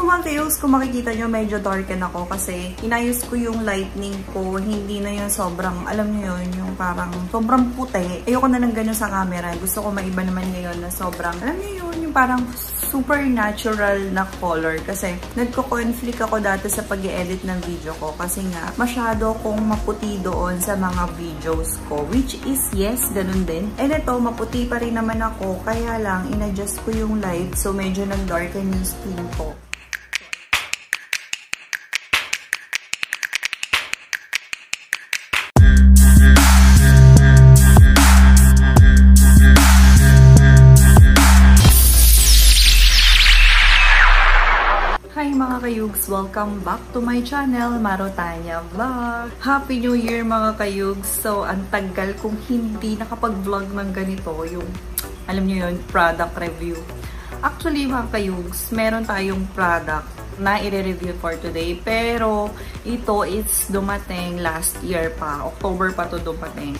mga kayos, kung makikita nyo, medyo darken ako kasi inayos ko yung lightning ko. Hindi na yun sobrang, alam nyo yun, yung parang sobrang puti. Ayoko na ng ganun sa camera. Gusto ko maiba naman ngayon na sobrang, alam nyo yun, yung parang super natural na color. Kasi nagko-conflict ako dati sa pag-i-edit ng video ko kasi nga masyado kong maputi doon sa mga videos ko. Which is, yes, ganun din. And ito, maputi pa rin naman ako. Kaya lang, in-adjust ko yung light. So, medyo nag-darken yung skin ko. Hi mga kayugs! Welcome back to my channel, Maro Tanya Vlog! Happy New Year mga kayugs! So, ang tagal kong hindi nakapag-vlog ng ganito, yung, alam nyo yun, product review. Actually mga kayugs, meron tayong product na i-review for today. Pero, ito is dumating last year pa. October pa to dumating.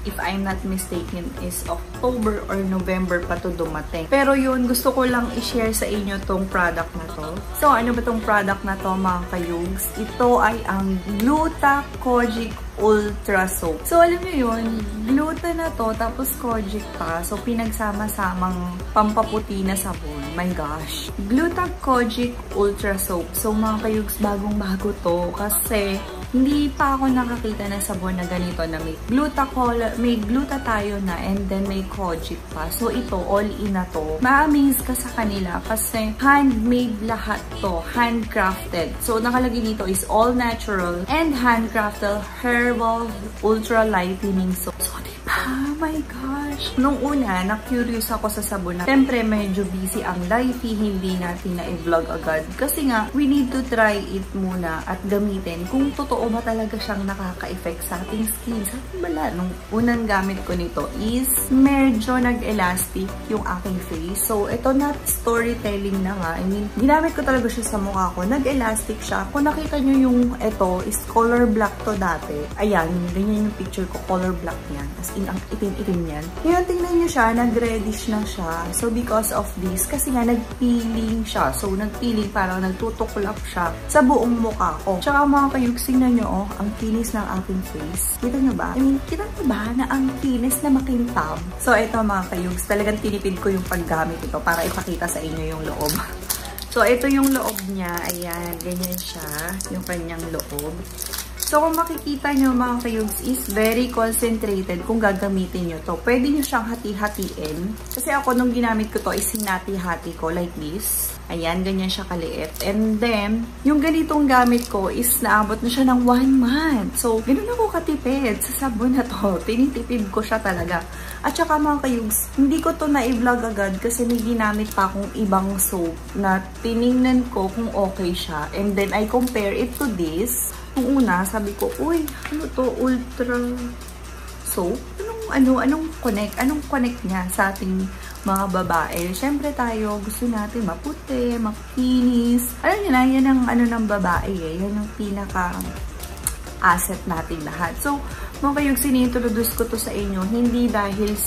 If I'm not mistaken, is October or November pa to dumating. Pero yun, gusto ko lang i-share sa inyo tong product na to. So, ano ba tong product na to mga kayugs? Ito ay ang Gluta Kojic Ultra Soap. So, alam niyo yun, gluta na to, tapos kojic pa. So, pinagsama-samang pampaputi na sabon. My gosh. Gluta Kojic Ultra Soap. So, mga kayugs, bagong-bago to. Kasi, hindi pa ako nakakita ng sabon na ganito na may gluta tayo na and then may kojic pa. So, ito, all-in na to. Ma-amaze ka sa kanila kasi handmade lahat to. Handcrafted. So, nakalagay dito is all natural and handcrafted herbal ultra lightening soap. So, diba? My gosh! Nung una, na-curious ako sa sabon na siyempre medyo busy ang lifey, hindi natin na-vlog agad. Kasi nga, we need to try it muna at gamitin kung totoo ba talaga siyang nakaka-effect sa ating skin. Sa ating bala, nung unang gamit ko nito is medyo nag-elastic yung aking face. So, ito na storytelling na nga. I mean, ginamit ko talaga siya sa mukha ko. Nag-elastic siya. Kung nakita nyo yung ito is color black to dati. Ayan, ganyan yung picture ko. Color black niyan. As in, ang itim-itim yan. Ngayon, tingnan nyo siya. Nag-reddish na siya. So, because of this, kasi nga nag-peeling siya. So, nag-peeling parang nagtutuklap siya sa buong mukha ko. Tsaka mga kayugs, tingnan nyo, oh, ang kinis ng aking face. Kita nyo ba? I mean, kita nyo ba na ang kinis na makintab? So, ito mga kayugs, talagang tinipid ko yung paggamit ito para ipakita sa inyo yung loob. So, ito yung loob niya. Ayan, ganyan siya. Yung kanyang loob. So, kung makikita nyo mga kayugs is very concentrated kung gagamitin nyo to. Pwede nyo siyang hati-hatiin. Kasi ako nung ginamit ko to is hinati-hati ko like this. Ayan, ganyan siya kaliit. And then, yung ganitong gamit ko is naabot na siya ng 1 month. So, ganun ako katipid sa sabon na to. Tinitipid ko siya talaga. At saka mga kayugs, hindi ko to na-vlog agad kasi may ginamit pa akong ibang soap na tiningnan ko kung okay siya. And then, I compare it to this. Nung una, sabi ko, uy, ano to? Ultra soap? Anong connect? Anong connect niya sa ating mga babae? Siyempre tayo, gusto natin maputi, makinis. Alam niyo na, yan ang ano ng babae eh. Yan ang pinaka asset natin lahat. So, mga kayong sinintroduce ko to sa inyo, hindi dahil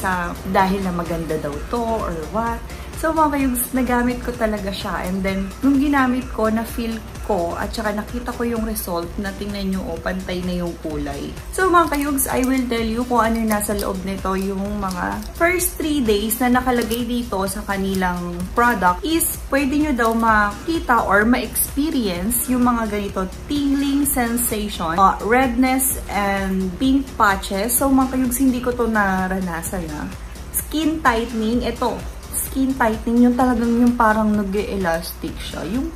na maganda daw to or what. So, mga kayong nagamit ko talaga siya. And then, nung ginamit ko, na-feel ko at saka nakita ko yung result na tingnan nyo, oh, pantay na yung kulay. So, mga kayugs, I will tell you kung ano yung nasa loob nito. Yung mga first 3 days na nakalagay dito sa kanilang product is pwede nyo daw makita or ma-experience yung mga ganito tingling sensation, redness and pink patches. So, mga kayugs, hindi ko to naranasan na. Skin tightening, ito. Skin tightening, yung talagang yung parang nag-elastic siya. Yung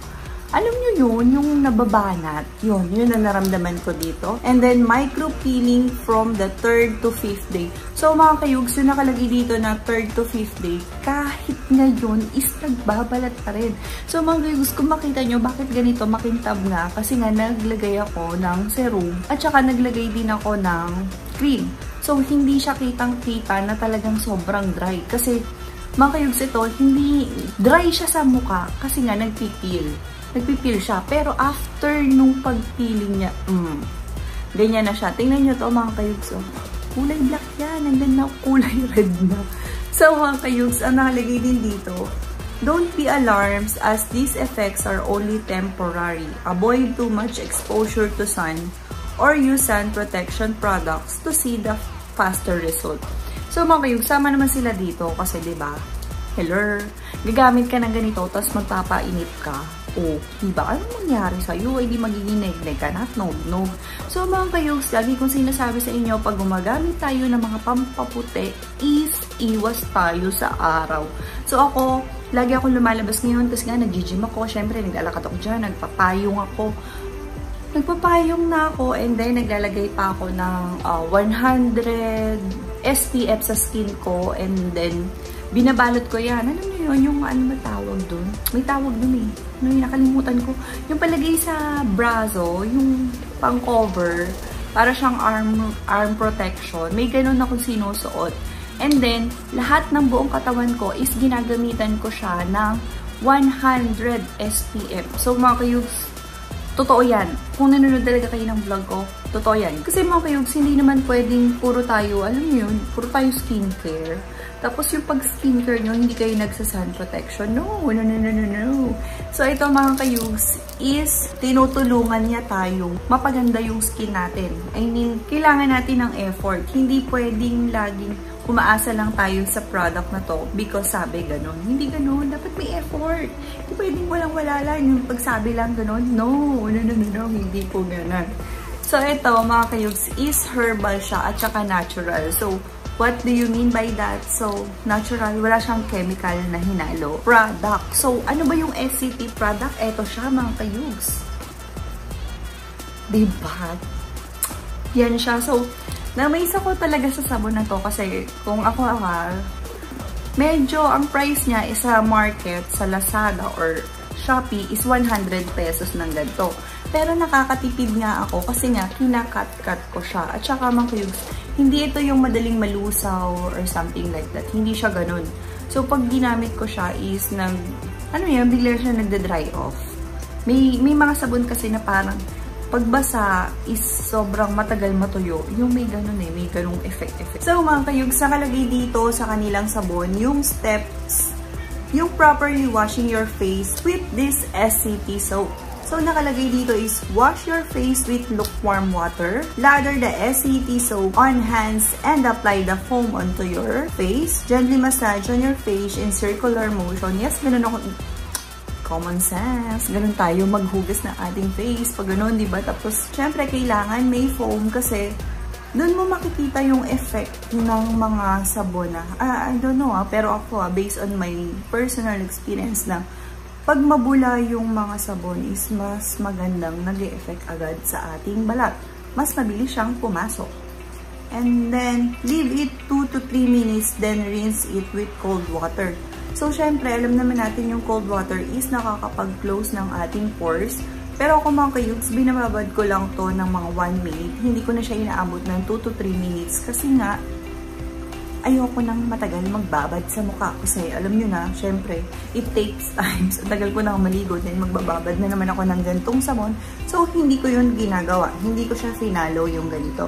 alam nyo yun, yung nababanat, yun ang naramdaman ko dito. And then, micro-peeling from the 3rd to 5th day. So, mga kayugs, yung nakalagay dito na 3rd to 5th day, kahit ngayon is nagbabalat pa rin. So, mga kayugs, kung makita nyo, bakit ganito makintab nga? Kasi nga, naglagay ako ng serum at saka naglagay din ako ng cream. So, hindi siya kitang-kita na talagang sobrang dry. Kasi, mga kayugs, ito, hindi dry siya sa mukha kasi nga nagpipil. Nagpipil siya. Pero after nung pagpiling niya, ganyan na siya. Tingnan nyo to mga kayugs. Oh. Kulay black yan. And then na kulay red na. So mga kayugs, ang nakalagay din dito Don't be alarmed as these effects are only temporary. Avoid too much exposure to sun or use sun protection products to see the faster result. So mga kayug, sama naman sila dito kasi diba, hello, gagamit ka ng ganito tapos magpapainit ka. O, diba? Anong mangyari sa'yo? Ay di magiging neg-neg ka na, nog-nog. So mga kayug, lagi kong sinasabi sa inyo, pag gumagamit tayo ng mga pampaputi, is iwas tayo sa araw. So ako, lagi akong lumalabas ngayon, tapos nga nag-gym ako, syempre naglalakad ako dyan, nagpapayong ako. Nagpapayong na ako, and then naglalagay pa ako ng 100 SPF sa skin ko, and then binabalot ko yan. Ano na yun? Yung ano ba tawag dun? May tawag dun eh. Ano yun? Nakalimutan ko. Yung palagay sa brazo, yung pang-cover, para siyang arm protection. May ganun akong sinusuot. And then, lahat ng buong katawan ko is ginagamitan ko siya ng 100 SPF. So, mga kayugs, totoo yan. Kung nanonood talaga kayo ng vlog ko, totoo yan. Kasi mga kayugs, hindi naman pwedeng puro tayo, alam niyo yun, puro tayo skincare. Tapos yung pag skincare nyo, hindi kayo nagsa-sun protection. No, no, no, no, no, no. So, ito mga kayugs is tinutulungan niya tayong mapaganda yung skin natin. I mean, kailangan natin ng effort. Hindi pwedeng laging umaasa lang tayo sa product na to because sabi ganun. Hindi ganun. Dapat may effort. Hindi pwedeng walang-wala lang. Yung pagsabi lang ganun. No, no, no, no, no. Hindi po ganun. So, ito mga kayugs is herbal siya at saka natural. So, what do you mean by that? So, natural. Wala siyang chemical na hinalo. Product. So, ano ba yung SCT product? Ito siya mga kayugs. Diba? Yan siya. So, na-amaze ako talaga sa sabon na to kasi kung ako medyo ang price niya is sa market, sa Lazada or Shopee is 100 pesos ng ganito. Pero nakakatipid nga ako kasi nga kinakat-cut ko siya. At saka mga kayugs, hindi ito yung madaling malusaw or something like that. Hindi siya ganun. So pag ginamit ko siya is bigla siya nagda-dry off. May mga sabon kasi na parang pagbasa is sobrang matagal matuyo. Yung may ganun may ganung effect. So mga kayugs, nakalagay dito sa kanilang sabon yung steps, yung properly washing your face with this SCT soap. So nakalagay dito is wash your face with lukewarm water, lather the SCT soap on hands and apply the foam onto your face. Gently massage on your face in circular motion. Yes, ganun ako. Common sense. Ganun tayo maghugas ng ating face. Pag ganun, diba? Tapos, syempre, kailangan may foam kasi doon mo makikita yung effect ng mga sabon na. I don't know pero ako based on my personal experience na pag mabula yung mga sabon is mas magandang nag-e-effect agad sa ating balat. Mas mabilis siyang pumasok. And then, leave it 2 to 3 minutes, then rinse it with cold water. So, syempre, alam naman natin yung cold water is nakakapag-close ng ating pores. Pero ako mga kayugs, binababad ko lang to ng mga 1 minute. Hindi ko na siya inaabot ng 2 to 3 minutes kasi nga, ayoko nang matagal magbabad sa mukha. Kasi alam nyo na, syempre, it takes time. So, tagal ko nang maligo, then magbababad na naman ako ng gantong sabon. So, hindi ko yun ginagawa. Hindi ko siya finalo yung ganito.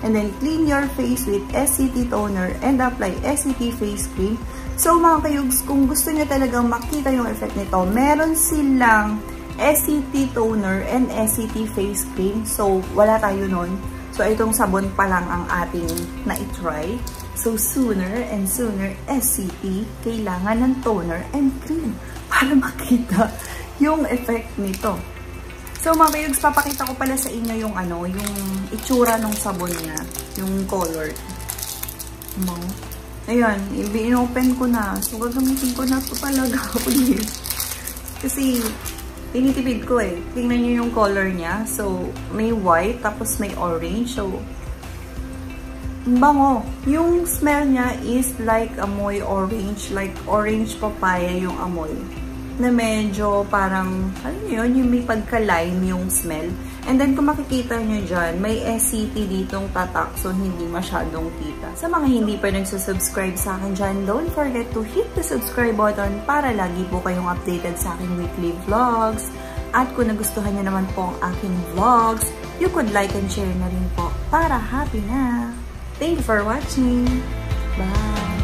And then, clean your face with SCT toner and apply SCT face cream. So, mga kayugs, kung gusto nyo talagang makita yung effect nito, meron silang SCT toner and SCT face cream. So, wala tayo nun. So, itong sabon pa lang ang ating na-try. So, sooner and sooner, SCT, kailangan ng toner and cream para makita yung effect nito. So, mga kayugs, papakita ko pala sa inyo yung yung itsura ng sabon niya, yung color. Ayan, i-open ko na. So, gagamitin ko na ito talaga. Kasi, tinitipid ko Tingnan nyo yung color niya. So, may white, tapos may orange. So, bango. Yung smell niya is like amoy orange. Like orange papaya yung amoy. Na medyo parang, alam nyo yun, yung may pagka-lime yung smell. And then, kung makikita nyo dyan, may SCT ditong tatak, so hindi masyadong kita. Sa mga hindi pa nagsusubscribe sa akin dyan, don't forget to hit the subscribe button para lagi po kayong updated sa aking weekly vlogs. At kung nagustuhan nyo naman po ang aking vlogs, you could like and share na rin po para happy na. Thank you for watching. Bye!